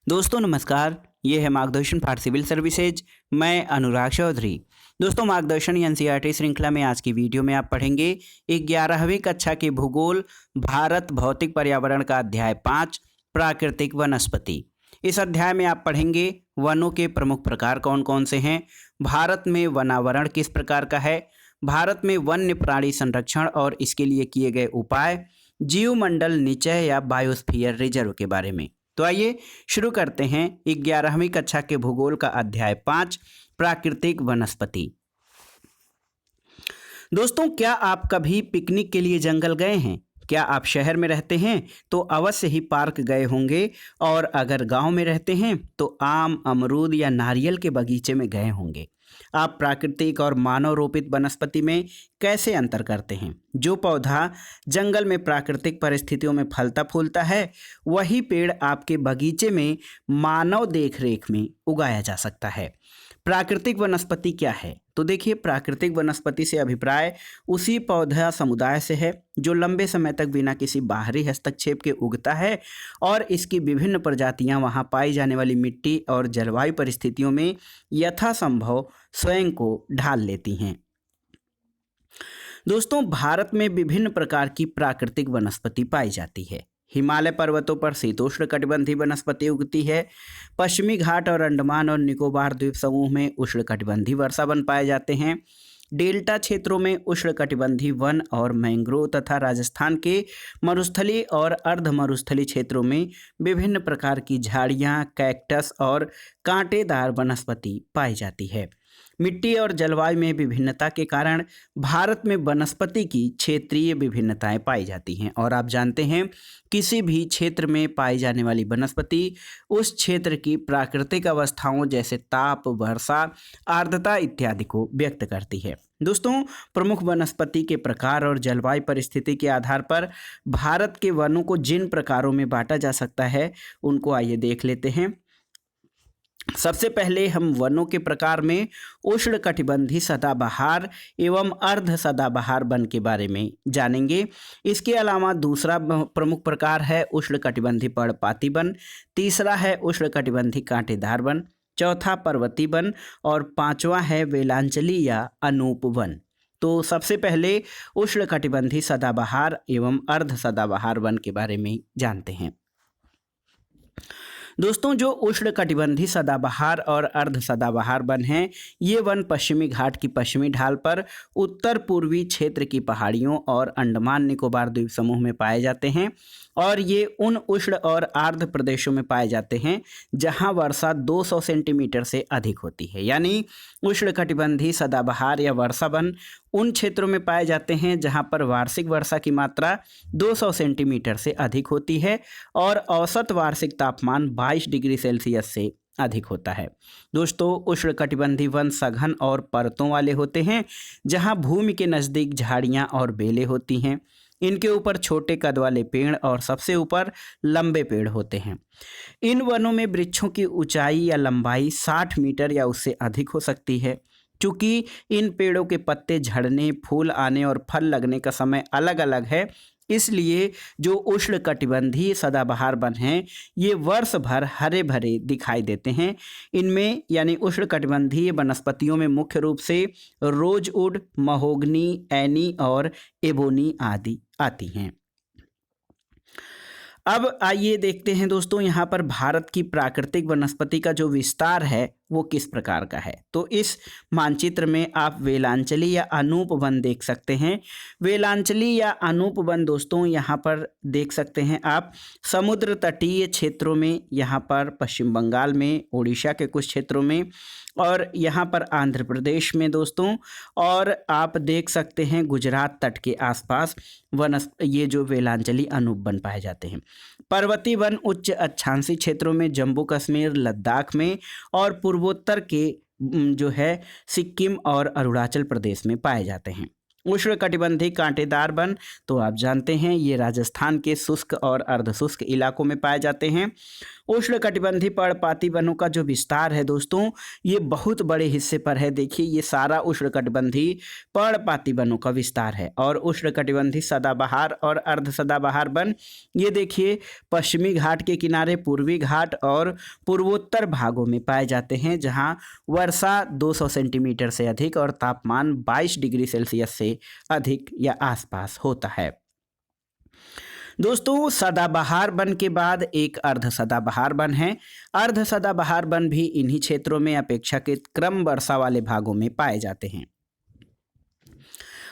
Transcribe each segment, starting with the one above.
दोस्तों नमस्कार, ये है मार्गदर्शन फॉर सिविल सर्विसेज। मैं अनुराग चौधरी। दोस्तों मार्गदर्शन एनसीईआरटी श्रृंखला में आज की वीडियो में आप पढ़ेंगे 11वीं कक्षा के भूगोल भारत भौतिक पर्यावरण का अध्याय 5 प्राकृतिक वनस्पति। इस अध्याय में आप पढ़ेंगे वनों के प्रमुख प्रकार कौन कौन से हैं, भारत में वनावरण किस प्रकार का है, भारत में वन्य प्राणी संरक्षण और इसके लिए किए गए उपाय, जीवमंडल निचय या बायोस्फीयर रिजर्व के बारे में। तो आइए शुरू करते हैं 11वीं कक्षा के भूगोल का अध्याय 5 प्राकृतिक वनस्पति। दोस्तों क्या आप कभी पिकनिक के लिए जंगल गए हैं? क्या आप शहर में रहते हैं तो अवश्य ही पार्क गए होंगे, और अगर गांव में रहते हैं तो आम, अमरूद या नारियल के बगीचे में गए होंगे। आप प्राकृतिक और मानव रोपित वनस्पति में कैसे अंतर करते हैं? जो पौधा जंगल में प्राकृतिक परिस्थितियों में फलता फूलता है, वही पेड़ आपके बगीचे में मानव देखरेख में उगाया जा सकता है। प्राकृतिक वनस्पति क्या है? तो देखिए, प्राकृतिक वनस्पति से अभिप्राय उसी पौधा समुदाय से है जो लंबे समय तक बिना किसी बाहरी हस्तक्षेप के उगता है और इसकी विभिन्न प्रजातियां वहां पाई जाने वाली मिट्टी और जलवायु परिस्थितियों में यथासंभव स्वयं को ढाल लेती हैं। दोस्तों भारत में विभिन्न प्रकार की प्राकृतिक वनस्पति पाई जाती है। हिमालय पर्वतों पर शीतोष्णकटिबंधीय वनस्पति उगती है। पश्चिमी घाट और अंडमान और निकोबार द्वीप समूह में उष्णकटिबंधीय वर्षा वन पाए जाते हैं। डेल्टा क्षेत्रों में उष्णकटिबंधीय वन और मैंग्रोव तथा राजस्थान के मरुस्थलीय और अर्ध मरुस्थलीय क्षेत्रों में विभिन्न प्रकार की झाड़ियाँ, कैक्टस और कांटेदार वनस्पति पाई जाती है। मिट्टी और जलवायु में विभिन्नता के कारण भारत में वनस्पति की क्षेत्रीय विभिन्नताएं पाई जाती हैं, और आप जानते हैं किसी भी क्षेत्र में पाई जाने वाली वनस्पति उस क्षेत्र की प्राकृतिक अवस्थाओं जैसे ताप, वर्षा, आर्द्रता इत्यादि को व्यक्त करती है। दोस्तों प्रमुख वनस्पति के प्रकार और जलवायु परिस्थिति के आधार पर भारत के वनों को जिन प्रकारों में बांटा जा सकता है उनको आइए देख लेते हैं। सबसे पहले हम वनों के प्रकार में उष्णकटिबंधीय सदाबहार एवं अर्ध सदाबहार वन के बारे में जानेंगे। इसके अलावा दूसरा प्रमुख प्रकार है उष्णकटिबंधीय पर्णपाती वन, तीसरा है उष्णकटिबंधीय कांटेदार वन, चौथा पर्वतीय वन और पांचवा है वेलांचली या अनूप वन। तो सबसे पहले उष्णकटिबंधीय सदाबहार एवं अर्ध सदाबहार वन के बारे में जानते हैं। दोस्तों जो उष्णकटिबंधीय सदाबहार और अर्ध सदाबहार वन हैं, ये वन पश्चिमी घाट की पश्चिमी ढाल पर उत्तर पूर्वी क्षेत्र की पहाड़ियों और अंडमान निकोबार द्वीप समूह में पाए जाते हैं, और ये उन उष्ण और आर्द्र प्रदेशों में पाए जाते हैं जहां वर्षा 200 सेंटीमीटर से अधिक होती है। यानी उष्णकटिबंधीय सदाबहार या वर्षा वन उन क्षेत्रों में पाए जाते हैं जहां पर वार्षिक वर्षा की मात्रा 200 सेंटीमीटर से अधिक होती है और औसत वार्षिक तापमान 22 डिग्री सेल्सियस से अधिक होता है। दोस्तों उष्णकटिबंधीय वन सघन और परतों वाले होते हैं जहां भूमि के नज़दीक झाड़ियां और बेलें होती हैं। इनके ऊपर छोटे कद वाले पेड़ और सबसे ऊपर लंबे पेड़ होते हैं। इन वनों में वृक्षों की ऊंचाई या लंबाई 60 मीटर या उससे अधिक हो सकती है। क्योंकि इन पेड़ों के पत्ते झड़ने, फूल आने और फल लगने का समय अलग अलग है, इसलिए जो उष्णकटिबंधीय सदाबहार वन हैं ये वर्ष भर हरे भरे दिखाई देते हैं। इनमें यानी उष्णकटिबंधीय वनस्पतियों में मुख्य रूप से रोजवुड, महोगनी, एनी और एबोनी आदि आती हैं। अब आइए देखते हैं दोस्तों यहाँ पर भारत की प्राकृतिक वनस्पति का जो विस्तार है वो किस प्रकार का है। तो इस मानचित्र में आप वेलांचली या अनूप वन देख सकते हैं। वेलांचली या अनूप वन दोस्तों यहाँ पर देख सकते हैं आप समुद्र तटीय क्षेत्रों में, यहाँ पर पश्चिम बंगाल में, उड़ीसा के कुछ क्षेत्रों में और यहाँ पर आंध्र प्रदेश में दोस्तों, और आप देख सकते हैं गुजरात तट के आसपास ये जो वेलांचली अनूप वन पाए जाते हैं। पर्वतीय वन उच्च अक्षांशीय क्षेत्रों में जम्मू कश्मीर, लद्दाख में और पूर्वोत्तर के जो है सिक्किम और अरुणाचल प्रदेश में पाए जाते हैं। उष्णकटिबंधीय कांटेदार वन तो आप जानते हैं ये राजस्थान के शुष्क और अर्धशुष्क इलाकों में पाए जाते हैं। उष्णकटिबंधीय पर्णपाती वनों का जो विस्तार है दोस्तों, ये बहुत बड़े हिस्से पर है। देखिए ये सारा उष्णकटिबंधीय पर्णपाती वनों का विस्तार है। और उष्णकटिबंधीय सदाबहार और अर्ध सदाबहार वन, ये देखिए पश्चिमी घाट के किनारे, पूर्वी घाट और पूर्वोत्तर भागों में पाए जाते हैं, जहां वर्षा 200 सेंटीमीटर से अधिक और तापमान 22 डिग्री सेल्सियस से अधिक या आसपास होता है। दोस्तों सदाबहार वन के बाद एक अर्ध सदाबहार वन है। अर्ध सदाबहार वन भी इन्हीं क्षेत्रों में अपेक्षाकृत कम वर्षा वाले भागों में पाए जाते हैं।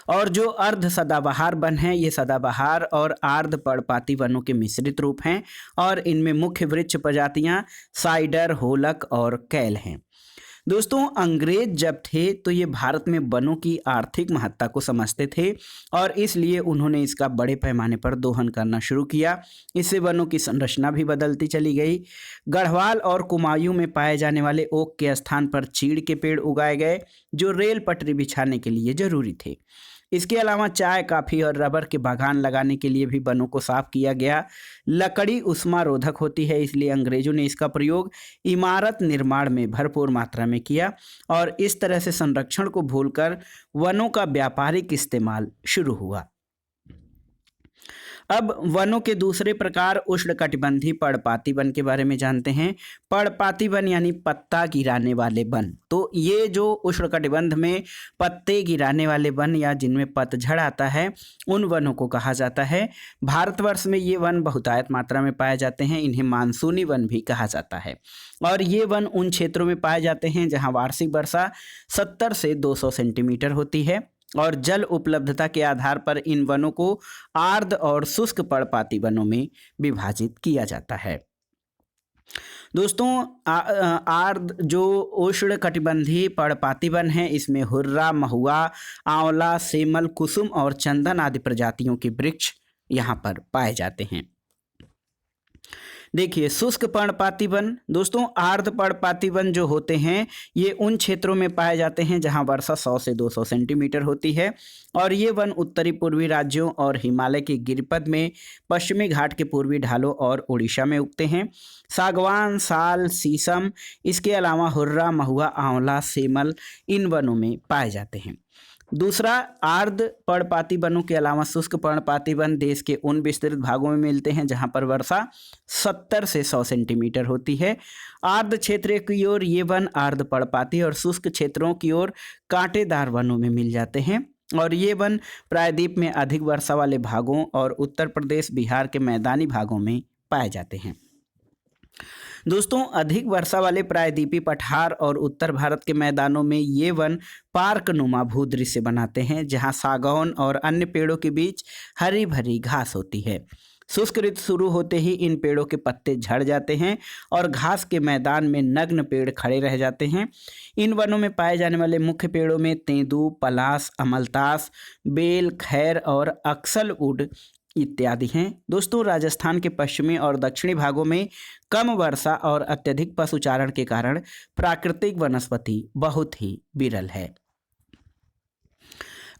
और जो अर्ध सदाबहार वन है, ये सदाबहार और आर्द्र पर्णपाती वनों के मिश्रित रूप हैं और इनमें मुख्य वृक्ष प्रजातियां साइडर, होलक और कैल हैं। दोस्तों अंग्रेज जब थे तो ये भारत में वनों की आर्थिक महत्ता को समझते थे और इसलिए उन्होंने इसका बड़े पैमाने पर दोहन करना शुरू किया। इससे वनों की संरचना भी बदलती चली गई। गढ़वाल और कुमायूं में पाए जाने वाले ओक के स्थान पर चीड़ के पेड़ उगाए गए, जो रेल पटरी बिछाने के लिए जरूरी थे। इसके अलावा चाय, काफ़ी और रबर के बागान लगाने के लिए भी वनों को साफ किया गया। लकड़ी उष्मा रोधक होती है, इसलिए अंग्रेजों ने इसका प्रयोग इमारत निर्माण में भरपूर मात्रा में किया और इस तरह से संरक्षण को भूलकर वनों का व्यापारिक इस्तेमाल शुरू हुआ। अब वनों के दूसरे प्रकार उष्णकटिबंधीय पर्णपाती वन के बारे में जानते हैं। पर्णपाती वन यानी पत्ता गिराने वाले वन। तो ये जो उष्णकटिबंध में पत्ते गिराने वाले वन या जिनमें पतझड़ आता है, उन वनों को कहा जाता है। भारतवर्ष में ये वन बहुतायत मात्रा में पाए जाते हैं। इन्हें मानसूनी वन भी कहा जाता है। और ये वन उन क्षेत्रों में पाए जाते हैं जहाँ वार्षिक वर्षा 70 से 200 सेंटीमीटर होती है। और जल उपलब्धता के आधार पर इन वनों को आर्द्र और शुष्क पर्णपाती वनों में विभाजित किया जाता है। दोस्तों आर्द्र जो उष्णकटिबंधीय पर्णपाती वन है, इसमें हुर्रा, महुआ, आंवला, सेमल, कुसुम और चंदन आदि प्रजातियों के वृक्ष यहाँ पर पाए जाते हैं। देखिए शुष्क पर्णपाती वन, दोस्तों आर्द्र पर्णपाती वन जो होते हैं ये उन क्षेत्रों में पाए जाते हैं जहां वर्षा 100 से 200 सेंटीमीटर होती है। और ये वन उत्तरी पूर्वी राज्यों और हिमालय के गिरिपद में, पश्चिमी घाट के पूर्वी ढालों और उड़ीसा में उगते हैं। सागवान, साल, शीशम, इसके अलावा हुर्रा, महुआ, आंवला, सेमल इन वनों में पाए जाते हैं। दूसरा, आर्द्र पर्णपाती वनों के अलावा शुष्क पर्णपाती वन देश के उन विस्तृत भागों में मिलते हैं जहां पर वर्षा 70 से 100 सेंटीमीटर होती है। आर्द्र क्षेत्र की ओर ये वन आर्द्र पर्णपाती और शुष्क क्षेत्रों की ओर कांटेदार वनों में मिल जाते हैं। और ये वन प्रायद्वीप में अधिक वर्षा वाले भागों और उत्तर प्रदेश, बिहार के मैदानी भागों में पाए जाते हैं। दोस्तों अधिक वर्षा वाले प्रायद्वीपीय पठार और उत्तर भारत के मैदानों में ये वन पार्क नुमा भूदृश्य बनाते हैं, जहां सागौन और अन्य पेड़ों के बीच हरी भरी घास होती है। शुष्क ऋतु शुरू होते ही इन पेड़ों के पत्ते झड़ जाते हैं और घास के मैदान में नग्न पेड़ खड़े रह जाते हैं। इन वनों में पाए जाने वाले मुख्य पेड़ों में तेंदू, पलास, अमलतास, बेल, खैर और अक्सलवुड इत्यादि हैं। दोस्तों राजस्थान के पश्चिमी और दक्षिणी भागों में कम वर्षा और अत्यधिक पशुचारण के कारण प्राकृतिक वनस्पति बहुत ही विरल है।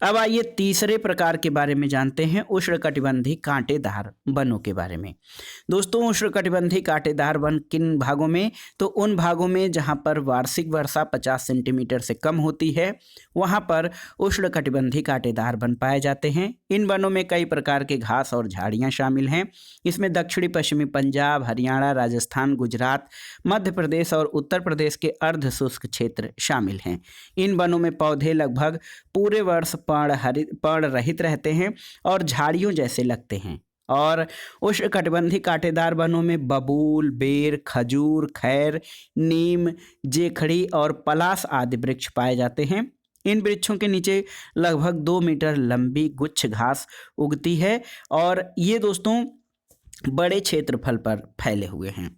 अब आइए तीसरे प्रकार के बारे में जानते हैं, उष्णकटिबंधीय कांटेदार वनों के बारे में। दोस्तों उष्णकटिबंधीय कांटेदार वन किन भागों में, तो उन भागों में जहां पर वार्षिक वर्षा 50 सेंटीमीटर से कम होती है वहां पर उष्णकटिबंधीय कांटेदार वन पाए जाते हैं। इन वनों में कई प्रकार के घास और झाड़ियाँ शामिल हैं। इसमें दक्षिणी पश्चिमी पंजाब, हरियाणा, राजस्थान, गुजरात, मध्य प्रदेश और उत्तर प्रदेश के अर्ध शुष्क क्षेत्र शामिल हैं। इन वनों में पौधे लगभग पूरे वर्ष पर्ण रहित रहते हैं और झाड़ियों जैसे लगते हैं। और उष्णकटिबंधीय कांटेदार वनों में बबूल, बेर, खजूर, खैर, नीम, जेखड़ी और पलास आदि वृक्ष पाए जाते हैं। इन वृक्षों के नीचे लगभग 2 मीटर लंबी गुच्छ घास उगती है और ये दोस्तों बड़े क्षेत्रफल पर फैले हुए हैं।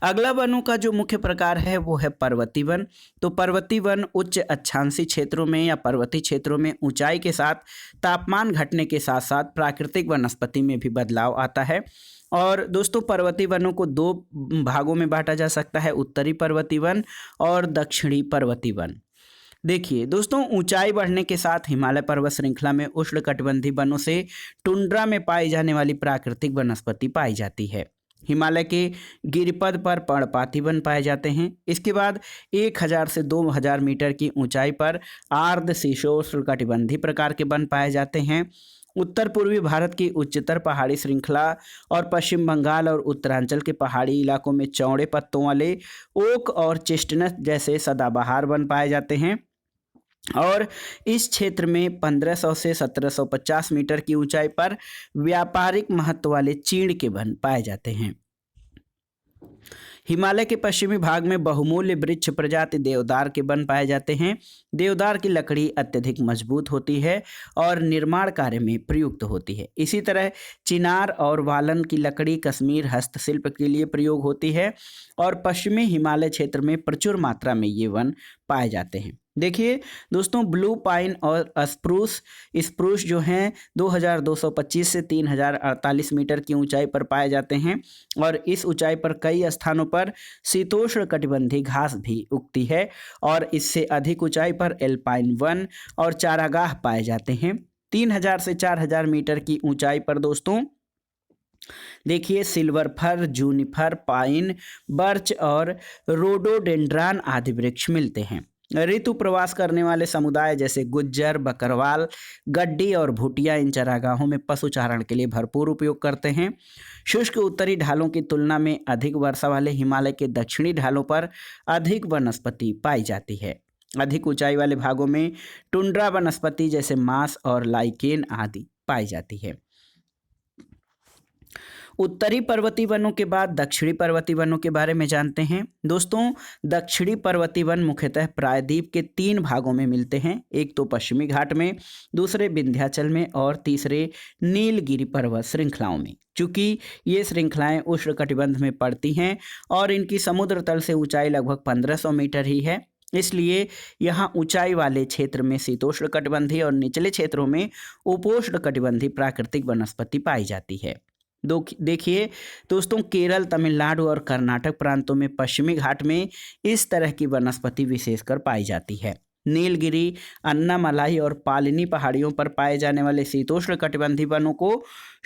अगला वनों का जो मुख्य प्रकार है वो है पर्वतीय वन। तो पर्वतीय वन उच्च अक्षांशीय क्षेत्रों में या पर्वतीय क्षेत्रों में ऊंचाई के साथ तापमान घटने के साथ साथ प्राकृतिक वनस्पति में भी बदलाव आता है। और दोस्तों पर्वतीय वनों को 2 भागों में बांटा जा सकता है, उत्तरी पर्वतीय वन और दक्षिणी पर्वतीय वन। देखिए दोस्तों ऊंचाई बढ़ने के साथ हिमालय पर्वत श्रृंखला में उष्णकटिबंधीय वनों से टुंड्रा में पाई जाने वाली प्राकृतिक वनस्पति पाई जाती है। हिमालय के गिरिपद पर पर्णपाती वन पाए जाते हैं। इसके बाद 1000 से 2000 मीटर की ऊंचाई पर आर्द्र शीतोष्णकटिबंधीय प्रकार के वन पाए जाते हैं। उत्तर पूर्वी भारत की उच्चतर पहाड़ी श्रृंखला और पश्चिम बंगाल और उत्तरांचल के पहाड़ी इलाकों में चौड़े पत्तों वाले ओक और चेस्टनट जैसे सदाबहार वन पाए जाते हैं। और इस क्षेत्र में 1500 से 1750 मीटर की ऊंचाई पर व्यापारिक महत्व वाले चीड़ के वन पाए जाते हैं। हिमालय के पश्चिमी भाग में बहुमूल्य वृक्ष प्रजाति देवदार के वन पाए जाते हैं। देवदार की लकड़ी अत्यधिक मजबूत होती है और निर्माण कार्य में प्रयुक्त होती है। इसी तरह चिनार और वालन की लकड़ी कश्मीर हस्तशिल्प के लिए प्रयोग होती है और पश्चिमी हिमालय क्षेत्र में प्रचुर मात्रा में ये वन पाए जाते हैं। देखिए दोस्तों, ब्लू पाइन और स्प्रूस जो हैं 2225 से 3048 मीटर की ऊंचाई पर पाए जाते हैं और इस ऊंचाई पर कई स्थानों पर शीतोष्ण कटिबंधीय घास भी उगती है और इससे अधिक ऊंचाई पर एल्पाइन वन और चारागाह पाए जाते हैं। 3000 से 4000 मीटर की ऊंचाई पर दोस्तों देखिए सिल्वर फर, जूनिफर, पाइन, बर्च और रोडोडेंड्रान आदि वृक्ष मिलते हैं। ऋतु प्रवास करने वाले समुदाय जैसे गुज्जर, बकरवाल, गड्डी और भूटिया इन चरागाहों में पशु चारण के लिए भरपूर उपयोग करते हैं। शुष्क उत्तरी ढालों की तुलना में अधिक वर्षा वाले हिमालय के दक्षिणी ढालों पर अधिक वनस्पति पाई जाती है। अधिक ऊंचाई वाले भागों में टुंड्रा वनस्पति जैसे मांस और लाइकेन आदि पाई जाती है। उत्तरी पर्वतीय वनों के बाद दक्षिणी पर्वतीय वनों के बारे में जानते हैं। दोस्तों, दक्षिणी पर्वतीय वन मुख्यतः प्रायद्वीप के 3 भागों में मिलते हैं। एक तो पश्चिमी घाट में, दूसरे विंध्याचल में और तीसरे नीलगिरी पर्वत श्रृंखलाओं में। चूंकि ये श्रृंखलाएं उष्णकटिबंध में पड़ती हैं और इनकी समुद्र तल से ऊंचाई लगभग 1500 मीटर ही है, इसलिए यहाँ ऊंचाई वाले क्षेत्र में शीतोष्णकटिबंधीय और निचले क्षेत्रों में उपोष्णकटिबंधीय प्राकृतिक वनस्पति पाई जाती है। देखिए दोस्तों, केरल, तमिलनाडु और कर्नाटक प्रांतों में पश्चिमी घाट में इस तरह की वनस्पति विशेषकर पाई जाती है। नीलगिरी, अन्नामलाई और पालिनी पहाड़ियों पर पाए जाने वाले शीतोष्णकटिबंधीय वनों को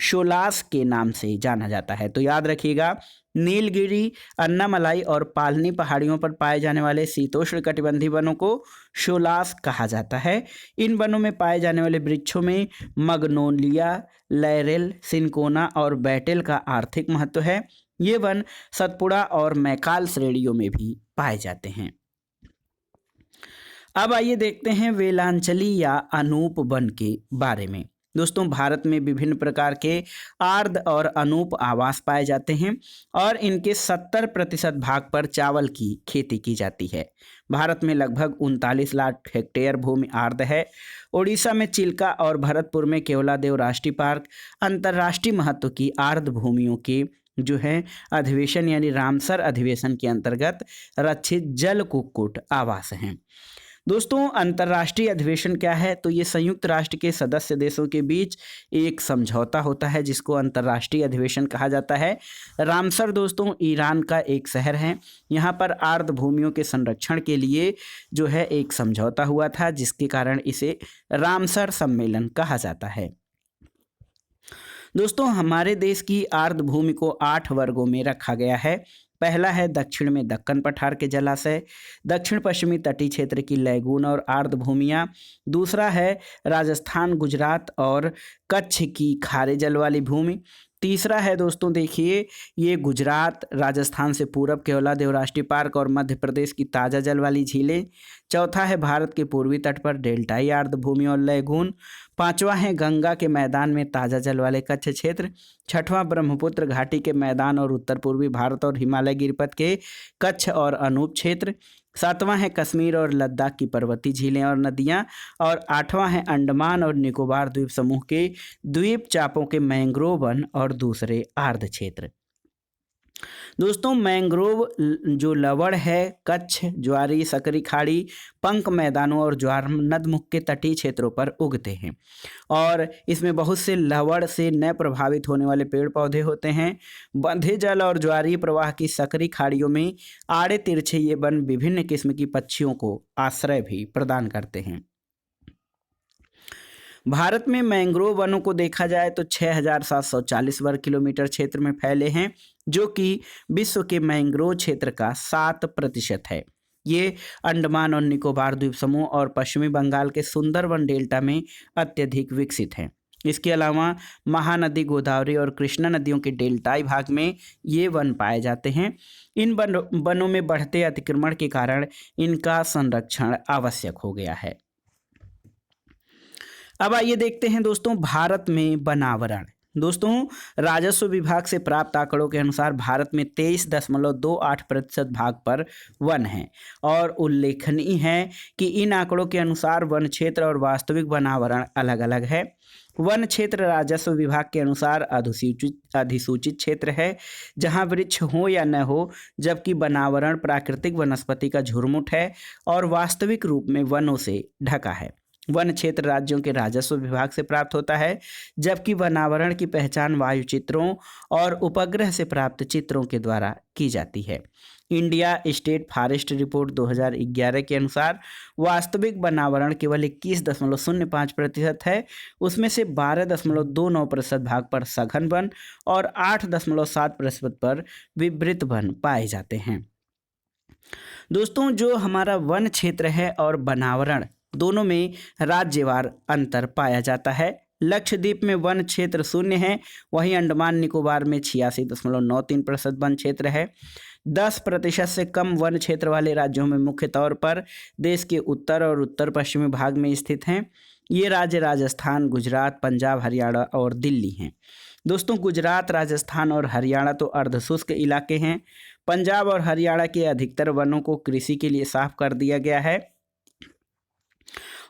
शोलास के नाम से जाना जाता है। तो याद रखिएगा, नीलगिरी, अन्नामलाई और पालिनी पहाड़ियों पर पाए जाने वाले शीतोष्णकटिबंधीय वनों को शोलास कहा जाता है। इन वनों में पाए जाने वाले वृक्षों में मग्नोलिया, लैरेल, सिनकोना और बैटेल का आर्थिक महत्व है। ये वन सतपुड़ा और मैकाल श्रेणियों में भी पाए जाते हैं। अब आइए देखते हैं वेलांचली या अनूप वन के बारे में। दोस्तों, भारत में विभिन्न प्रकार के आर्द्र और अनूप आवास पाए जाते हैं और इनके 70% भाग पर चावल की खेती की जाती है। भारत में लगभग 39 लाख हेक्टेयर भूमि आर्द्र है। उड़ीसा में चिल्का और भरतपुर में केवलादेव राष्ट्रीय पार्क अंतर्राष्ट्रीय महत्व की आर्द्र भूमियों के जो है अधिवेशन यानी रामसर अधिवेशन के अंतर्गत रक्षित जल कुक्कुट आवास हैं। दोस्तों, अंतर्राष्ट्रीय अधिवेशन क्या है? तो ये संयुक्त राष्ट्र के सदस्य देशों के बीच एक समझौता होता है जिसको अंतर्राष्ट्रीय अधिवेशन कहा जाता है। रामसर दोस्तों ईरान का एक शहर है। यहाँ पर आर्द्र भूमियों के संरक्षण के लिए जो है एक समझौता हुआ था, जिसके कारण इसे रामसर सम्मेलन कहा जाता है। दोस्तों, हमारे देश की आर्द्र भूमि को 8 वर्गों में रखा गया है। पहला है दक्षिण में दक्कन पठार के जलाशय, दक्षिण पश्चिमी तटीय क्षेत्र की लैगून और आर्द्र भूमियाँ। दूसरा है राजस्थान, गुजरात और कच्छ की खारे जल वाली भूमि। तीसरा है दोस्तों देखिए ये गुजरात, राजस्थान से पूरब केवलादेव राष्ट्रीय पार्क और मध्य प्रदेश की ताज़ा जल वाली झीलें। चौथा है भारत के पूर्वी तट पर डेल्टाई आर्द्र भूमि और लैगून। पांचवा है गंगा के मैदान में ताज़ा जल वाले कच्छ क्षेत्र। छठवां ब्रह्मपुत्र घाटी के मैदान और उत्तर पूर्वी भारत और हिमालय गिरिपथ के कच्छ और अनूप क्षेत्र। सातवां है कश्मीर और लद्दाख की पर्वतीय झीलें और नदियां। और आठवां है अंडमान और निकोबार द्वीप समूह के द्वीप चापों के मैंग्रोव वन और दूसरे आर्द्र क्षेत्र। दोस्तों, मैंग्रोव जो लवण है कच्छ, ज्वारी, सकरी खाड़ी, पंक मैदानों और ज्वार नदमुख के तटीय क्षेत्रों पर उगते हैं और इसमें बहुत से लवण से न प्रभावित होने वाले पेड़ पौधे होते हैं। बंधे जल और ज्वारीय प्रवाह की सकरी खाड़ियों में आड़े तिरछे ये वन विभिन्न किस्म की पक्षियों को आश्रय भी प्रदान करते हैं। भारत में मैंग्रोव वनों को देखा जाए तो 6,740 वर्ग किलोमीटर क्षेत्र में फैले हैं, जो कि विश्व के मैंग्रोव क्षेत्र का 7% है। ये अंडमान और निकोबार द्वीप समूह और पश्चिमी बंगाल के सुंदरवन डेल्टा में अत्यधिक विकसित हैं। इसके अलावा महानदी, गोदावरी और कृष्णा नदियों के डेल्टाई भाग में ये वन पाए जाते हैं। इन वनों में बढ़ते अतिक्रमण के कारण इनका संरक्षण आवश्यक हो गया है। अब आइए देखते हैं दोस्तों भारत में वनावरण। दोस्तों, राजस्व विभाग से प्राप्त आंकड़ों के अनुसार भारत में 23.28% भाग पर वन हैं और उल्लेखनीय है कि इन आंकड़ों के अनुसार वन क्षेत्र और वास्तविक वनावरण अलग अलग है। वन क्षेत्र राजस्व विभाग के अनुसार अधिसूचित क्षेत्र है जहां वृक्ष हो या न हो, जबकि वनावरण प्राकृतिक वनस्पति का झुरमुट है और वास्तविक रूप में वनों से ढका है। वन क्षेत्र राज्यों के राजस्व विभाग से प्राप्त होता है, जबकि वनावरण की पहचान वायु चित्रों और उपग्रह से प्राप्त चित्रों के द्वारा की जाती है। इंडिया स्टेट फॉरेस्ट रिपोर्ट 2011 के अनुसार वास्तविक वनावरण केवल 21.05% है। उसमें से 12.29% भाग पर सघन वन और 8.7% पर विवृत वन पाए जाते हैं। दोस्तों, जो हमारा वन क्षेत्र है और वनावरण दोनों में राज्यवार अंतर पाया जाता है। लक्षद्वीप में वन क्षेत्र 0 है, वहीं अंडमान निकोबार में 86.93% वन क्षेत्र है। 10% से कम वन क्षेत्र वाले राज्यों में मुख्य तौर पर देश के उत्तर और उत्तर पश्चिमी भाग में स्थित हैं। ये राज्य राजस्थान, गुजरात, पंजाब, हरियाणा और दिल्ली हैं। दोस्तों, गुजरात, राजस्थान और हरियाणा तो अर्धशुष्क इलाके हैं। पंजाब और हरियाणा के अधिकतर वनों को कृषि के लिए साफ कर दिया गया है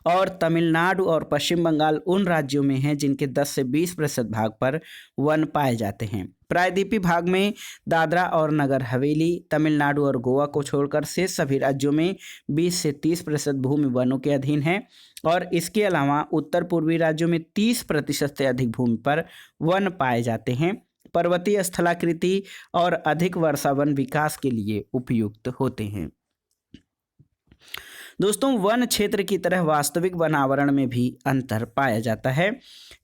और तमिलनाडु और पश्चिम बंगाल उन राज्यों में हैं जिनके 10 से 20% भाग पर वन पाए जाते हैं। प्रायद्वीपीय भाग में दादरा और नगर हवेली, तमिलनाडु और गोवा को छोड़कर शेष सभी राज्यों में 20 से 30% भूमि वनों के अधीन है और इसके अलावा उत्तर पूर्वी राज्यों में 30% से अधिक भूमि पर वन पाए जाते हैं। पर्वतीय स्थलाकृति और अधिक वर्षा वन विकास के लिए उपयुक्त होते हैं। दोस्तों, वन क्षेत्र की तरह वास्तविक वनावरण में भी अंतर पाया जाता है।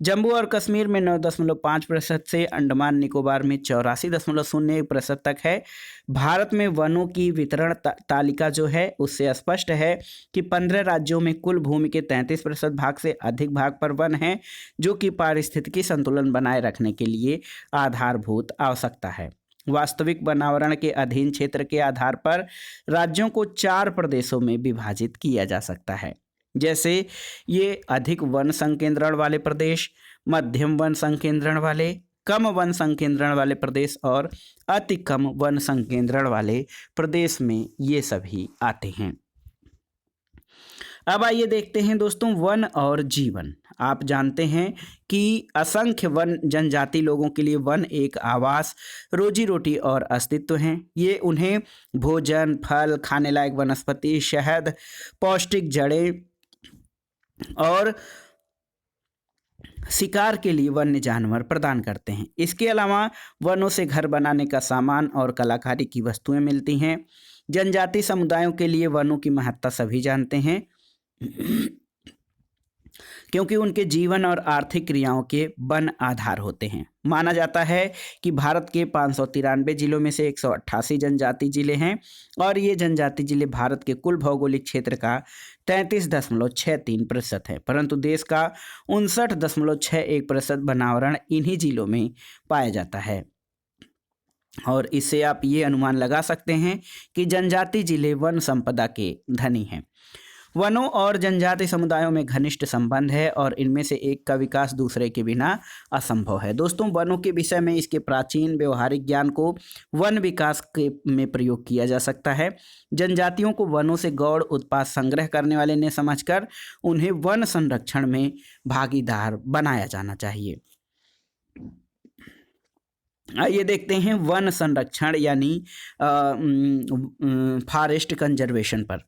जम्मू और कश्मीर में 9.5% से अंडमान निकोबार में 84.01% तक है। भारत में वनों की वितरण तालिका जो है उससे स्पष्ट है कि 15 राज्यों में कुल भूमि के 33% भाग से अधिक भाग पर वन है, जो कि पारिस्थितिकी संतुलन बनाए रखने के लिए आधारभूत आवश्यकता है। वास्तविक वनावरण के अधीन क्षेत्र के आधार पर राज्यों को 4 प्रदेशों में विभाजित किया जा सकता है, जैसे ये अधिक वन संकेंद्रण वाले प्रदेश, मध्यम वन संकेंद्रण वाले, कम वन संकेंद्रण वाले प्रदेश और अति कम वन संकेंद्रण वाले प्रदेश में ये सभी आते हैं। अब आइए देखते हैं दोस्तों वन और जीवन। आप जानते हैं कि असंख्य वन जनजाति लोगों के लिए वन एक आवास, रोजी रोटी और अस्तित्व हैं। ये उन्हें भोजन, फल, खाने लायक वनस्पति, शहद, पौष्टिक जड़ें और शिकार के लिए वन्य जानवर प्रदान करते हैं। इसके अलावा वनों से घर बनाने का सामान और कलाकारी की वस्तुएं मिलती हैं। जनजाति समुदायों के लिए वनों की महत्ता सभी जानते हैं क्योंकि उनके जीवन और आर्थिक क्रियाओं के वन आधार होते हैं। माना जाता है कि भारत के 593 जिलों में से 188 जनजाति जिले हैं और ये जनजाति जिले भारत के कुल भौगोलिक क्षेत्र का 33.63% है, परंतु देश का 59.61% वनावरण इन्हीं जिलों में पाया जाता है। और इससे आप ये अनुमान लगा सकते हैं कि जनजाति जिले वन संपदा के धनी हैं। वनों और जनजाति समुदायों में घनिष्ठ संबंध है और इनमें से एक का विकास दूसरे के बिना असंभव है। दोस्तों, वनों के विषय में इसके प्राचीन व्यवहारिक ज्ञान को वन विकास में प्रयोग किया जा सकता है। जनजातियों को वनों से गौण उत्पाद संग्रह करने वाले ने समझकर उन्हें वन संरक्षण में भागीदार बनाया जाना चाहिए। आइए देखते हैं वन संरक्षण यानी फॉरेस्ट कंजर्वेशन पर।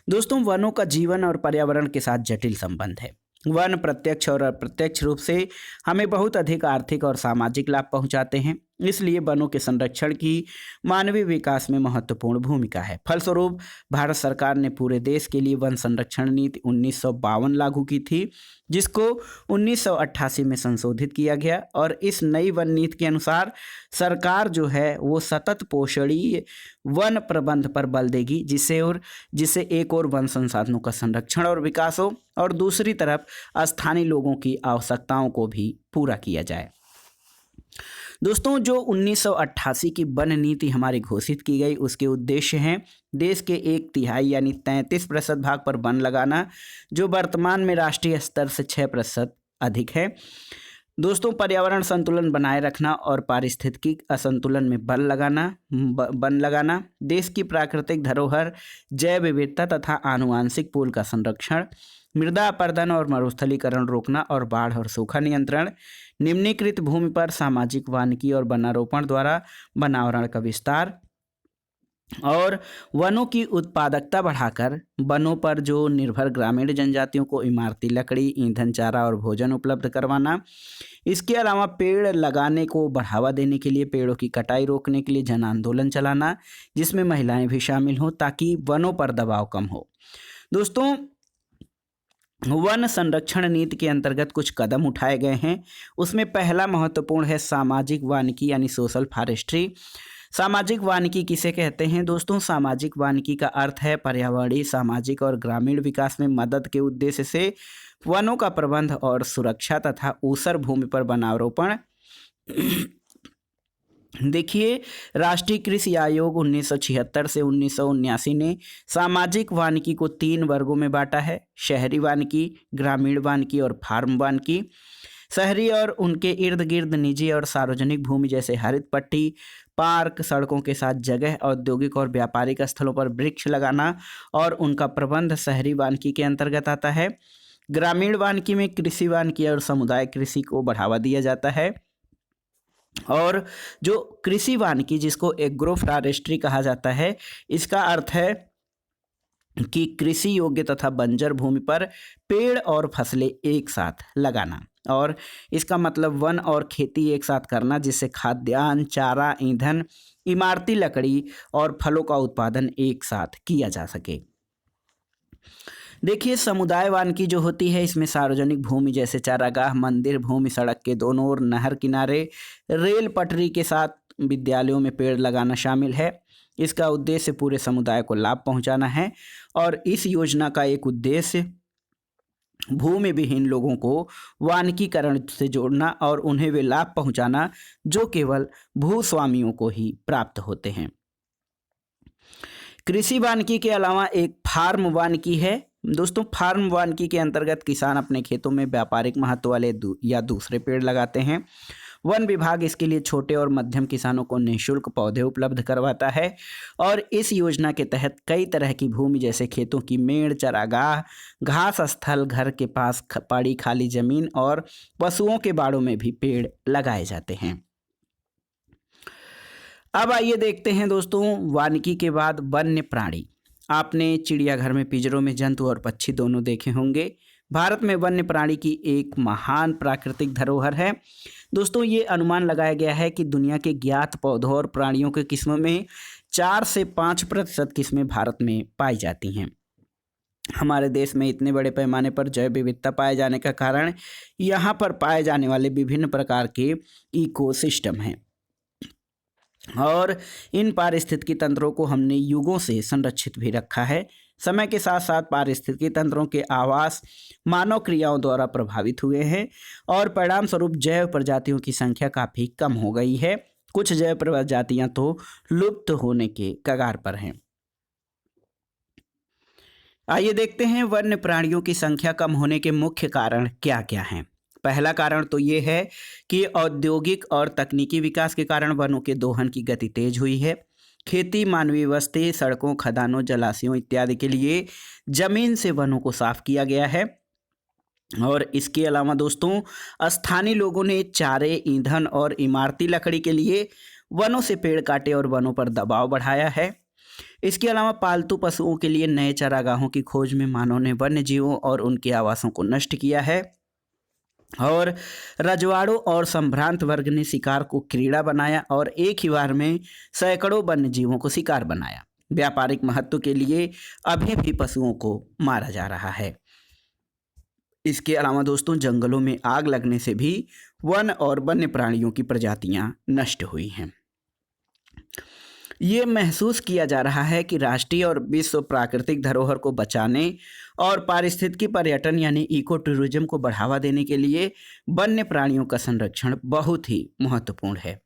दोस्तों, वनों का जीवन और पर्यावरण के साथ जटिल संबंध है। वन प्रत्यक्ष और अप्रत्यक्ष रूप से हमें बहुत अधिक आर्थिक और सामाजिक लाभ पहुंचाते हैं। इसलिए वनों के संरक्षण की मानवीय विकास में महत्वपूर्ण भूमिका है। फलस्वरूप भारत सरकार ने पूरे देश के लिए वन संरक्षण नीति 1952 लागू की थी, जिसको 1988 में संशोधित किया गया। और इस नई वन नीति के अनुसार सरकार जो है वो सतत पोषणीय वन प्रबंध पर बल देगी, जिससे एक और वन संसाधनों का संरक्षण और विकास हो और दूसरी तरफ स्थानीय लोगों की आवश्यकताओं को भी पूरा किया जाए। दोस्तों, जो 1988 की वन नीति हमारी घोषित की गई, उसके उद्देश्य हैं देश के 1/3 यानी 33% भाग पर वन लगाना, जो वर्तमान में राष्ट्रीय स्तर से 6% अधिक है। दोस्तों, पर्यावरण संतुलन बनाए रखना और पारिस्थितिकी असंतुलन में वन लगाना, देश की प्राकृतिक धरोहर, जैव विविधता तथा आनुवांशिक पूल का संरक्षण, मृदा अपरदन और मरुस्थलीकरण रोकना और बाढ़ और सूखा नियंत्रण, निम्नीकृत भूमि पर सामाजिक वानिकी और वनारोपण द्वारा वनावरण का विस्तार और वनों की उत्पादकता बढ़ाकर वनों पर जो निर्भर ग्रामीण जनजातियों को इमारती लकड़ी, ईंधन, चारा और भोजन उपलब्ध करवाना। इसके अलावा पेड़ लगाने को बढ़ावा देने के लिए पेड़ों की कटाई रोकने के लिए जन आंदोलन चलाना, जिसमें महिलाएं भी शामिल हों ताकि वनों पर दबाव कम हो। दोस्तों, वन संरक्षण नीति के अंतर्गत कुछ कदम उठाए गए हैं। उसमें पहला महत्वपूर्ण है सामाजिक वानिकी यानी सोशल फॉरेस्ट्री। सामाजिक वानिकी किसे कहते हैं? दोस्तों, सामाजिक वानिकी का अर्थ है पर्यावरणीय, सामाजिक और ग्रामीण विकास में मदद के उद्देश्य से वनों का प्रबंध और सुरक्षा तथा ऊसर भूमि पर वनारोपण। देखिए, राष्ट्रीय कृषि आयोग 1976 से 1979 ने सामाजिक वानिकी को 3 वर्गों में बांटा है: शहरी वानिकी, ग्रामीण वानिकी और फार्म वानिकी। शहरी और उनके इर्द गिर्द निजी और सार्वजनिक भूमि जैसे हरित पट्टी, पार्क, सड़कों के साथ जगह, औद्योगिक और व्यापारिक स्थलों पर वृक्ष लगाना और उनका प्रबंध शहरी वानिकी के अंतर्गत आता है। ग्रामीण वानिकी में कृषि वानिकी और समुदाय कृषि को बढ़ावा दिया जाता है। और जो कृषि वानिकी, जिसको एग्रो फॉरेस्ट्री कहा जाता है, इसका अर्थ है कि कृषि योग्य तथा बंजर भूमि पर पेड़ और फसलें एक साथ लगाना। और इसका मतलब वन और खेती एक साथ करना, जिससे खाद्यान्न, चारा, ईंधन, इमारती लकड़ी और फलों का उत्पादन एक साथ किया जा सके। देखिए, समुदाय वानिकी जो होती है, इसमें सार्वजनिक भूमि जैसे चारागाह, मंदिर, भूमि सड़क के दोनों ओर, नहर किनारे, रेल पटरी के साथ विद्यालयों में पेड़ लगाना शामिल है। इसका उद्देश्य पूरे समुदाय को लाभ पहुंचाना है और इस योजना का एक उद्देश्य भूमि विहीन लोगों को वानिकीकरण से जोड़ना और उन्हें वे लाभ पहुंचाना जो केवल भूस्वामियों को ही प्राप्त होते हैं। कृषि वानिकी के अलावा एक फार्म वानिकी है। दोस्तों, फार्म वानिकी के अंतर्गत किसान अपने खेतों में व्यापारिक महत्व वाले या दूसरे पेड़ लगाते हैं। वन विभाग इसके लिए छोटे और मध्यम किसानों को निःशुल्क पौधे उपलब्ध करवाता है और इस योजना के तहत कई तरह की भूमि जैसे खेतों की मेड़, चरागाह, घास स्थल, घर के पास पड़ी खाली जमीन और पशुओं के बाड़ों में भी पेड़ लगाए जाते हैं। अब आइए देखते हैं दोस्तों, वानिकी के बाद वन्य प्राणी। आपने चिड़ियाघर में पिंजरों में जंतु और पक्षी दोनों देखे होंगे। भारत में वन्य प्राणी की एक महान प्राकृतिक धरोहर है। दोस्तों, ये अनुमान लगाया गया है कि दुनिया के ज्ञात पौधों और प्राणियों के किस्मों में 4 से 5% किस्में भारत में पाई जाती हैं। हमारे देश में इतने बड़े पैमाने पर जैव विविधता पाए जाने का कारण यहाँ पर पाए जाने वाले विभिन्न प्रकार के इकोसिस्टम हैं और इन पारिस्थितिकी तंत्रों को हमने युगों से संरक्षित भी रखा है। समय के साथ साथ पारिस्थितिकी तंत्रों के आवास मानव क्रियाओं द्वारा प्रभावित हुए हैं और परिणाम स्वरूप जैव प्रजातियों की संख्या काफ़ी कम हो गई है। कुछ जैव प्रजातियां तो लुप्त होने के कगार पर हैं। आइए देखते हैं वन्य प्राणियों की संख्या कम होने के मुख्य कारण क्या क्या हैं। पहला कारण तो ये है कि औद्योगिक और तकनीकी विकास के कारण वनों के दोहन की गति तेज हुई है। खेती, मानवीय बस्ती, सड़कों, खदानों, जलाशयों इत्यादि के लिए जमीन से वनों को साफ किया गया है। और इसके अलावा दोस्तों, स्थानीय लोगों ने चारे, ईंधन और इमारती लकड़ी के लिए वनों से पेड़ काटे और वनों पर दबाव बढ़ाया है। इसके अलावा पालतू पशुओं के लिए नए चारागाहों की खोज में मानव ने वन्य जीवों और उनके आवासों को नष्ट किया है। और रजवाड़ों और संभ्रांत वर्ग ने शिकार को क्रीड़ा बनाया और एक ही बार में सैकड़ों वन्य जीवों को शिकार बनाया। व्यापारिक महत्व के लिए अभी भी पशुओं को मारा जा रहा है। इसके अलावा दोस्तों, जंगलों में आग लगने से भी वन और वन्य प्राणियों की प्रजातियां नष्ट हुई हैं। ये महसूस किया जा रहा है कि राष्ट्रीय और विश्व प्राकृतिक धरोहर को बचाने और पारिस्थितिकी पर्यटन यानी इको टूरिज्म को बढ़ावा देने के लिए वन्य प्राणियों का संरक्षण बहुत ही महत्वपूर्ण है।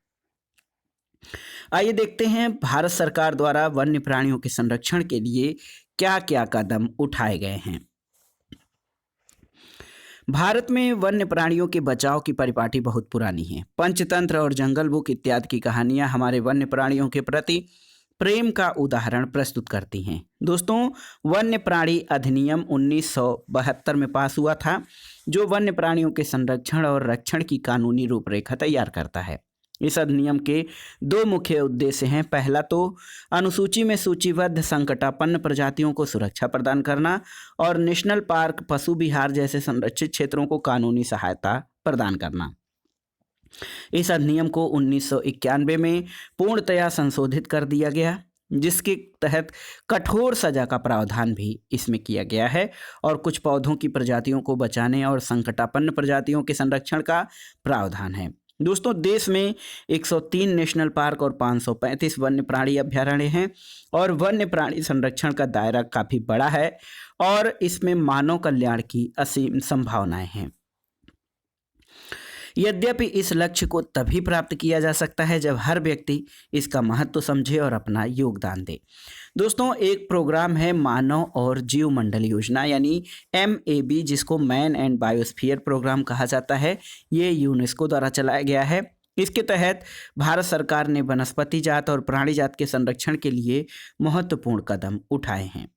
आइए देखते हैं भारत सरकार द्वारा वन्य प्राणियों के संरक्षण के लिए क्या क्या कदम उठाए गए हैं। भारत में वन्य प्राणियों के बचाव की परिपाटी बहुत पुरानी है। पंचतंत्र और जंगल बुक इत्यादि की कहानियां हमारे वन्य प्राणियों के प्रति प्रेम का उदाहरण प्रस्तुत करती हैं। दोस्तों, वन्य प्राणी अधिनियम 1972 में पास हुआ था, जो वन्य प्राणियों के संरक्षण और रक्षण की कानूनी रूपरेखा तैयार करता है। इस अधिनियम के दो मुख्य उद्देश्य हैं। पहला तो अनुसूची में सूचीबद्ध संकटापन्न प्रजातियों को सुरक्षा प्रदान करना और नेशनल पार्क, पशु विहार जैसे संरक्षित क्षेत्रों को कानूनी सहायता प्रदान करना। इस अधिनियम को 1991 में पूर्णतया संशोधित कर दिया गया, जिसके तहत कठोर सजा का प्रावधान भी इसमें किया गया है और कुछ पौधों की प्रजातियों को बचाने और संकटापन्न प्रजातियों के संरक्षण का प्रावधान है। दोस्तों, देश में 103 नेशनल पार्क और 535 वन्य प्राणी अभ्यारण्य हैं और वन्य प्राणी संरक्षण का दायरा काफ़ी बड़ा है और इसमें मानव कल्याण की असीम संभावनाएं हैं। यद्यपि इस लक्ष्य को तभी प्राप्त किया जा सकता है जब हर व्यक्ति इसका महत्व समझे और अपना योगदान दे। दोस्तों, एक प्रोग्राम है मानव और जीवमंडल योजना यानी MAB, जिसको मैन एंड बायोस्फीयर प्रोग्राम कहा जाता है। ये यूनेस्को द्वारा चलाया गया है। इसके तहत भारत सरकार ने वनस्पति जात और प्राणी जात के संरक्षण के लिए महत्वपूर्ण कदम उठाए हैं।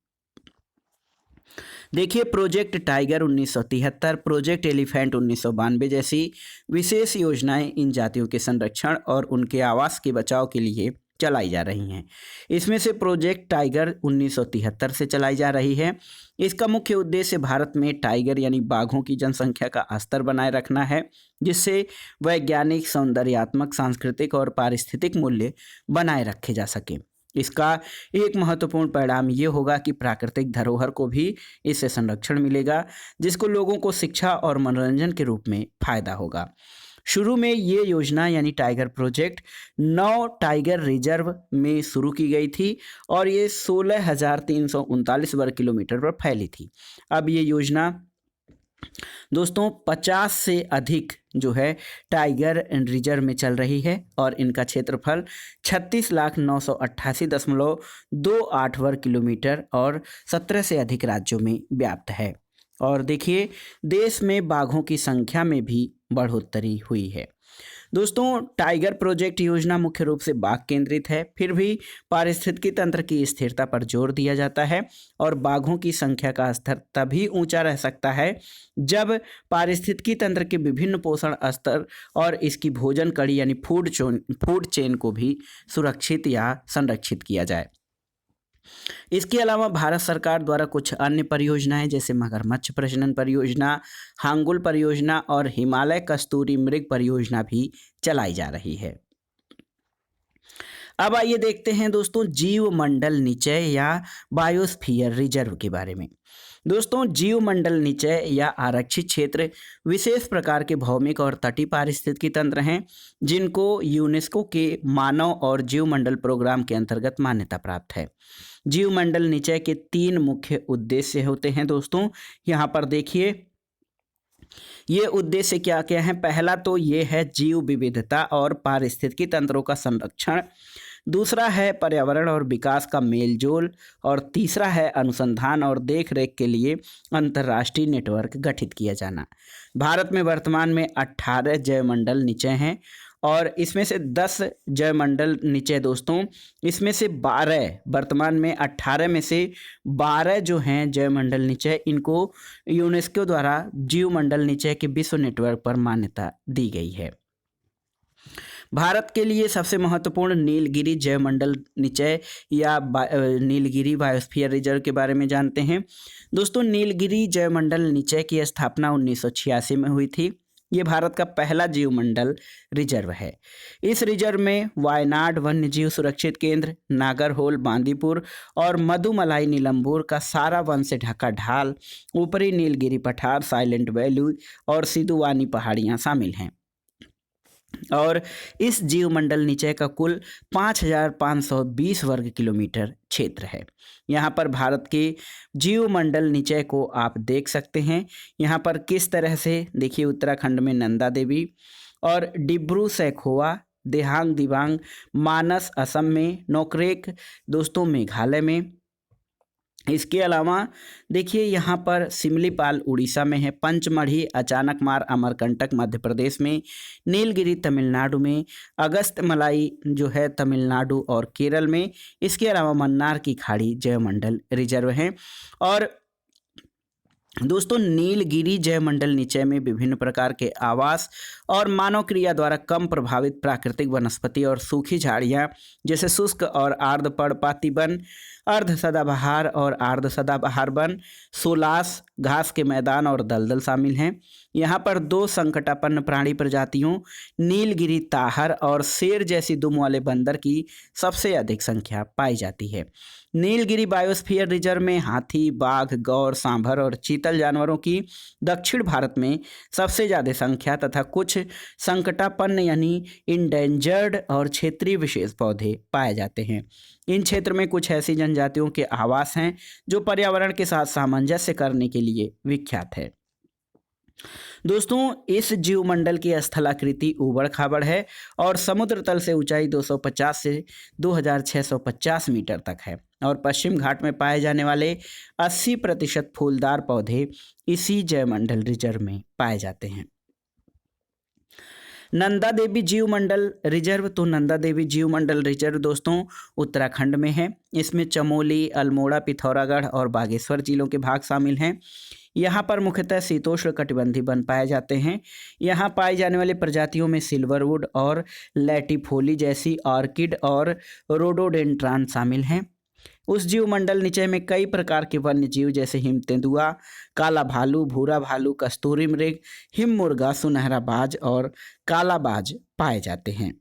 देखिए, प्रोजेक्ट टाइगर 1973, प्रोजेक्ट एलिफेंट 1992 जैसी विशेष योजनाएं इन जातियों के संरक्षण और उनके आवास के बचाव के लिए चलाई जा रही हैं। इसमें से प्रोजेक्ट टाइगर 1973 से चलाई जा रही है। इसका मुख्य उद्देश्य भारत में टाइगर यानी बाघों की जनसंख्या का स्तर बनाए रखना है, जिससे वैज्ञानिक, सौंदर्यात्मक, सांस्कृतिक और पारिस्थितिक मूल्य बनाए रखे जा सके। इसका एक महत्वपूर्ण परिणाम ये होगा कि प्राकृतिक धरोहर को भी इससे संरक्षण मिलेगा, जिसको लोगों को शिक्षा और मनोरंजन के रूप में फायदा होगा। शुरू में ये योजना यानी टाइगर प्रोजेक्ट 9 टाइगर रिजर्व में शुरू की गई थी और ये 16,339 वर्ग किलोमीटर पर फैली थी। अब ये योजना दोस्तों 50 से अधिक जो है टाइगर रिजर्व में चल रही है और इनका क्षेत्रफल 36,988.28 वर्ग किलोमीटर और 17 से अधिक राज्यों में व्याप्त है। और देखिए, देश में बाघों की संख्या में भी बढ़ोतरी हुई है। दोस्तों, टाइगर प्रोजेक्ट योजना मुख्य रूप से बाघ केंद्रित है, फिर भी पारिस्थितिकी तंत्र की स्थिरता पर जोर दिया जाता है और बाघों की संख्या का स्तर तभी ऊंचा रह सकता है जब पारिस्थितिकी तंत्र के विभिन्न पोषण स्तर और इसकी भोजन कड़ी यानी फूड चेन को भी सुरक्षित या संरक्षित किया जाए। इसके अलावा भारत सरकार द्वारा कुछ अन्य परियोजनाएं जैसे मगरमच्छ प्रजनन परियोजना, हांगुल परियोजना और हिमालय कस्तूरी मृग परियोजना भी चलाई जा रही है। अब आइए देखते हैं दोस्तों जीवमंडल निचय या बायोस्फीयर रिजर्व के बारे में। दोस्तों, जीवमंडल निचय या आरक्षित क्षेत्र विशेष प्रकार के भौमिक और तटीय पारिस्थितिकी तंत्र हैं, जिनको यूनेस्को के मानव और जीवमंडल प्रोग्राम के अंतर्गत मान्यता प्राप्त है। जीवमंडल निचय के 3 मुख्य उद्देश्य होते हैं। दोस्तों, यहाँ पर देखिए, ये उद्देश्य क्या क्या हैं। पहला तो ये है जीव विविधता और पारिस्थितिकी तंत्रों का संरक्षण, दूसरा है पर्यावरण और विकास का मेलजोल और तीसरा है अनुसंधान और देखरेख के लिए अंतर्राष्ट्रीय नेटवर्क गठित किया जाना। भारत में वर्तमान में 18 जैवमंडल निचय हैं और इसमें से 10 जैवमंडल निचय दोस्तों, इसमें से 12 वर्तमान में 18 में से 12 जो हैं जैवमंडल निचय, इनको यूनेस्को द्वारा जीवमंडल निचय के विश्व नेटवर्क पर मान्यता दी गई है। भारत के लिए सबसे महत्वपूर्ण नीलगिरी जैवमंडल निचय या नीलगिरी बायोस्फीयर रिजर्व के बारे में जानते हैं। दोस्तों, नीलगिरी जैवमंडल निचय की स्थापना 1986 में हुई थी। ये भारत का पहला जीवमंडल रिजर्व है। इस रिजर्व में वायनाड वन्यजीव सुरक्षित केंद्र, नागरहोल, बांदीपुर और मधुमलाई नीलंबूर का सारा वन से ढका ढाल, ऊपरी नीलगिरी पठार, साइलेंट वैली और सिधुवानी पहाड़ियाँ शामिल हैं। और इस जीवमंडल निचय का कुल 5,520 वर्ग किलोमीटर क्षेत्र है। यहाँ पर भारत के जीवमंडल निचय को आप देख सकते हैं। यहाँ पर किस तरह से देखिए, उत्तराखंड में नंदा देवी और डिब्रू सैखोवा, देहांग दिबांग मानस असम में, नोकरेक दोस्तों मेघालय में। इसके अलावा देखिए यहाँ पर सिमलीपाल उड़ीसा में है, पंचमढ़ी अचानकमार अमरकंटक मध्य प्रदेश में, नीलगिरी तमिलनाडु में, अगस्त्यमलाई जो है तमिलनाडु और केरल में। इसके अलावा मन्नार की खाड़ी जैवमंडल रिजर्व है। और दोस्तों नीलगिरी जैवमंडल निचय में विभिन्न प्रकार के आवास और मानव क्रिया द्वारा कम प्रभावित प्राकृतिक वनस्पति और सूखी झाड़ियाँ जैसे शुष्क और आर्द्र पर्णपाती वन, अर्ध सदाबहार और आर्द्र सदाबहार वन, सोलास, घास के मैदान और दलदल शामिल हैं। यहाँ पर 2 संकटापन्न प्राणी प्रजातियों नीलगिरी ताहर और शेर जैसी दुम वाले बंदर की सबसे अधिक संख्या पाई जाती है। नीलगिरी बायोस्फीयर रिजर्व में हाथी, बाघ, गौर, सांभर और चीतल जानवरों की दक्षिण भारत में सबसे ज़्यादा संख्या तथा कुछ संकटापन्न यानी इंडेंजर्ड और क्षेत्रीय विशेष पौधे पाए जाते हैं। इन क्षेत्र में कुछ ऐसी जनजातियों के आवास हैं जो पर्यावरण के साथ सामंजस्य करने के लिए विख्यात है। दोस्तों इस जीवमंडल की स्थलाकृति ऊबड़ खाबड़ है और समुद्र तल से ऊंचाई 250 से 2,650 मीटर तक है और पश्चिम घाट में पाए जाने वाले 80% फूलदार पौधे इसी जैवमंडल रिजर्व में पाए जाते हैं। नंदा देवी जीवमंडल रिजर्व, तो नंदा देवी जीवमंडल रिजर्व दोस्तों उत्तराखंड में है। इसमें चमोली, अल्मोड़ा, पिथौरागढ़ और बागेश्वर जिलों के भाग शामिल हैं। यहाँ पर मुख्यतः शीतोष्ण कटिबंधीय वन पाए जाते हैं। यहाँ पाई जाने वाली प्रजातियों में सिल्वरवुड और लैटिफोली जैसी ऑर्किड और रोडोडेंड्रॉन शामिल हैं। उस जीवमंडल निचय में कई प्रकार के वन्य जीव जैसे हिम तेंदुआ, काला भालू, भूरा भालू, कस्तूरी मृग, हिम मुर्गा, सुनहरा बाज और काला बाज पाए जाते हैं।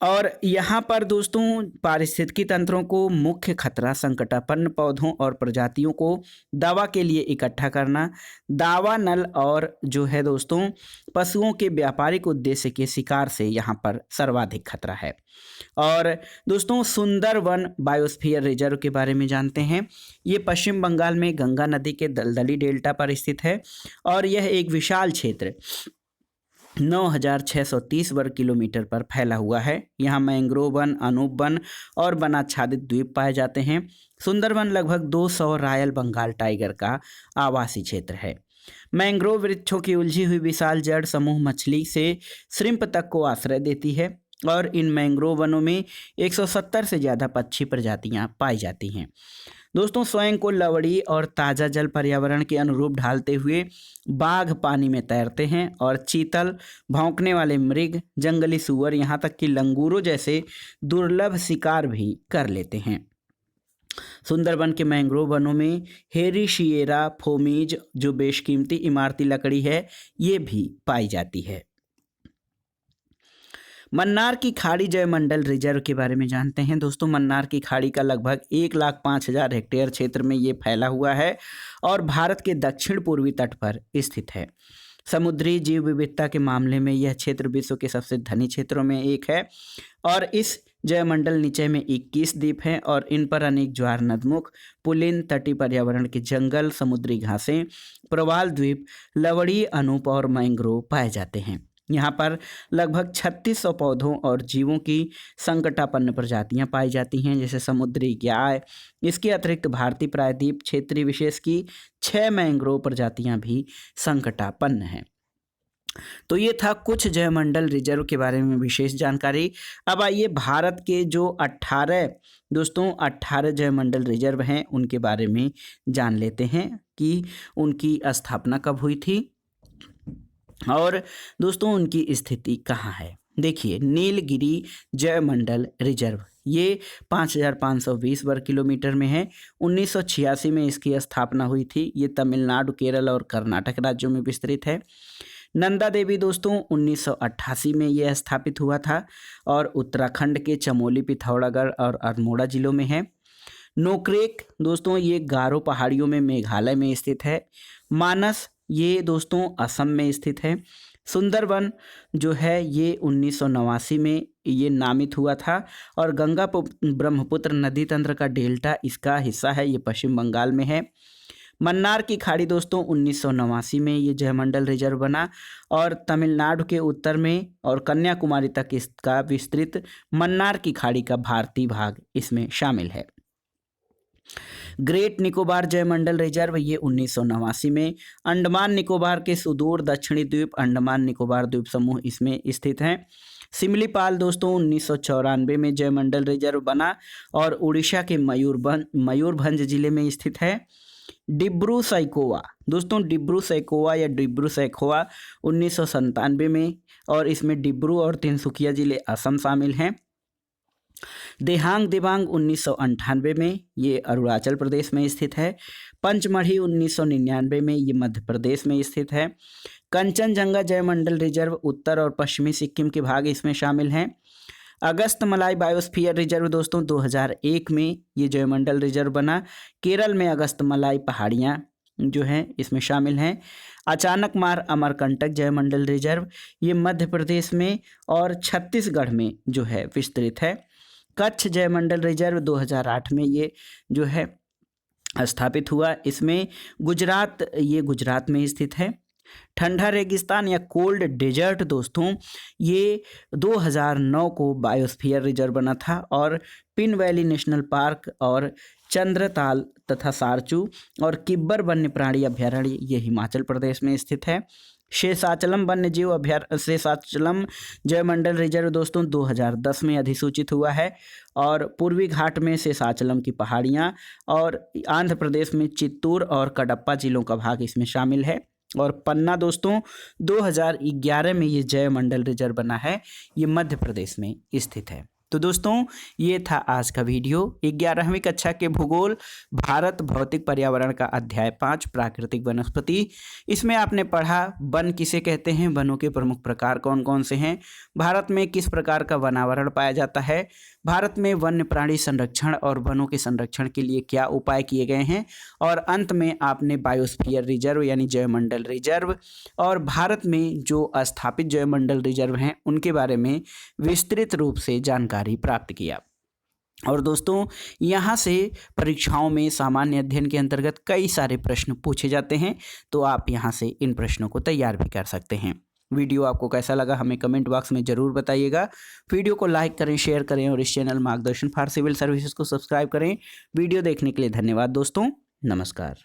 और यहाँ पर दोस्तों पारिस्थितिकी तंत्रों को मुख्य खतरा संकटापन्न पौधों और प्रजातियों को दवा के लिए इकट्ठा करना, दावा नल और जो है दोस्तों पशुओं के व्यापारिक उद्देश्य के शिकार से यहाँ पर सर्वाधिक खतरा है। और दोस्तों सुंदरवन बायोस्फीयर रिजर्व के बारे में जानते हैं। ये पश्चिम बंगाल में गंगा नदी के दलदली डेल्टा पर स्थित है और यह एक विशाल क्षेत्र 9,630 वर्ग किलोमीटर पर फैला हुआ है। यहाँ मैंग्रोव वन, अनूप वन और वनाच्छादित द्वीप पाए जाते हैं। सुंदरवन लगभग 200 रॉयल बंगाल टाइगर का आवासीय क्षेत्र है। मैंग्रोव वृक्षों की उलझी हुई विशाल जड़ समूह मछली से श्रिम्प तक को आश्रय देती है और इन मैंग्रोव वनों में 170 से ज़्यादा पक्षी प्रजातियाँ पाई जाती हैं। दोस्तों स्वयं को लवड़ी और ताज़ा जल पर्यावरण के अनुरूप ढालते हुए बाघ पानी में तैरते हैं और चीतल, भौंकने वाले मृग, जंगली सूअर, यहाँ तक कि लंगूरों जैसे दुर्लभ शिकार भी कर लेते हैं। सुंदरबन के मैंग्रोव वनों में हेरिशिएरा फोमीज जो बेशकीमती इमारती लकड़ी है ये भी पाई जाती है। मन्नार की खाड़ी जैवमंडल रिजर्व के बारे में जानते हैं। दोस्तों मन्नार की खाड़ी का लगभग 1,05,000 हेक्टेयर क्षेत्र में ये फैला हुआ है और भारत के दक्षिण पूर्वी तट पर स्थित है। समुद्री जीव विविधता के मामले में यह क्षेत्र विश्व के सबसे धनी क्षेत्रों में एक है और इस जैवमंडल निचय में 21 द्वीप हैं और इन पर अनेक ज्वार नदमुख, पुलिन, तटीय पर्यावरण के जंगल, समुद्री घासें, प्रवाल द्वीप, लवड़ी, अनूप और मैंग्रोव पाए जाते हैं। यहाँ पर लगभग 3600 पौधों और जीवों की संकटापन्न प्रजातियाँ पाई जाती हैं जैसे समुद्री गाय। इसके अतिरिक्त भारतीय प्रायद्वीप क्षेत्रीय विशेष की 6 मैंग्रोव प्रजातियाँ भी संकटापन्न हैं। तो ये था कुछ जैवमंडल रिजर्व के बारे में विशेष जानकारी। अब आइए भारत के जो 18 जैवमंडल रिजर्व हैं उनके बारे में जान लेते हैं कि उनकी स्थापना कब हुई थी और दोस्तों उनकी स्थिति कहाँ है। देखिए नीलगिरी जैवमंडल रिजर्व ये 5,520 वर्ग किलोमीटर में है। 1986 में इसकी स्थापना हुई थी। ये तमिलनाडु, केरल और कर्नाटक राज्यों में विस्तृत है। नंदा देवी दोस्तों 1988 में यह स्थापित हुआ था और उत्तराखंड के चमोली, पिथौरागढ़ और अल्मोड़ा जिलों में है। नोक्रेक दोस्तों ये गारो पहाड़ियों में मेघालय में स्थित है। मानस ये दोस्तों असम में स्थित है। सुंदरवन जो है ये 1989 में ये नामित हुआ था और गंगा ब्रह्मपुत्र नदी तंत्र का डेल्टा इसका हिस्सा है, ये पश्चिम बंगाल में है। मन्नार की खाड़ी दोस्तों 1989 में ये जयमंडल रिजर्व बना और तमिलनाडु के उत्तर में और कन्याकुमारी तक इसका विस्तृत मन्नार की खाड़ी का भारतीय भाग इसमें शामिल है। ग्रेट निकोबार जयमंडल रिजर्व ये 1989 में अंडमान निकोबार के सुदूर दक्षिणी द्वीप अंडमान निकोबार द्वीप समूह इसमें स्थित हैं। सिमलीपाल दोस्तों 1994 में जयमंडल रिजर्व बना और उड़ीसा के मयूरभंज जिले में स्थित है। डिब्रू सैखोवा दोस्तों डिब्रू सैखोवा या डिब्रू सैखोवा 1997 में और इसमें डिब्रू और तिनसुकिया जिले असम शामिल हैं। देहांग दिबांग 1998 में ये अरुणाचल प्रदेश में स्थित है। पंचमढ़ी 1999 में ये मध्य प्रदेश में स्थित है। कंचनजंगा जयमंडल रिजर्व उत्तर और पश्चिमी सिक्किम के भाग इसमें शामिल हैं। अगस्तमलाई बायोस्फीयर रिजर्व दोस्तों 2001 में ये जयमंडल रिजर्व बना। केरल में अगस्तमलाई पहाड़ियाँ जो हैं इसमें शामिल हैं। अचानकमार अमरकंटक जयमंडल रिजर्व ये मध्य प्रदेश में और छत्तीसगढ़ में जो है विस्तृत है। कच्छ जयमंडल रिजर्व 2008 में ये जो है स्थापित हुआ। इसमें गुजरात में स्थित है। ठंडा रेगिस्तान या कोल्ड डेजर्ट दोस्तों ये 2009 को बायोस्फीयर रिजर्व बना था और पिन वैली नेशनल पार्क और चंद्रताल तथा सारचू और किब्बर वन्य प्राणी अभ्यारण्य ये हिमाचल प्रदेश में स्थित है। शेषाचलम शेषाचलम जयमंडल रिजर्व दोस्तों 2010 में अधिसूचित हुआ है और पूर्वी घाट में शेषाचलम की पहाड़ियाँ और आंध्र प्रदेश में चित्तूर और कडप्पा जिलों का भाग इसमें शामिल है। और पन्ना दोस्तों 2011 में ये जयमंडल रिजर्व बना है, ये मध्य प्रदेश में स्थित है। तो दोस्तों ये था आज का वीडियो 11वीं कक्षा के भूगोल भारत भौतिक पर्यावरण का अध्याय 5 प्राकृतिक वनस्पति। इसमें आपने पढ़ा वन किसे कहते हैं, वनों के प्रमुख प्रकार कौन कौन से हैं, भारत में किस प्रकार का वनावरण पाया जाता है, भारत में वन्य प्राणी संरक्षण और वनों के संरक्षण के लिए क्या उपाय किए गए हैं, और अंत में आपने बायोस्फीयर रिजर्व यानी जयमंडल रिजर्व और भारत में जो स्थापित जयमंडल रिजर्व हैं उनके बारे में विस्तृत रूप से जानकारी प्राप्त किया। और दोस्तों यहाँ से परीक्षाओं में सामान्य अध्ययन के अंतर्गत कई सारे प्रश्न पूछे जाते हैं, तो आप यहाँ से इन प्रश्नों को तैयार भी कर सकते हैं। वीडियो आपको कैसा लगा हमें कमेंट बॉक्स में ज़रूर बताइएगा। वीडियो को लाइक करें, शेयर करें और इस चैनल मार्गदर्शन फॉर सिविल सर्विसेज को सब्सक्राइब करें। वीडियो देखने के लिए धन्यवाद दोस्तों, नमस्कार।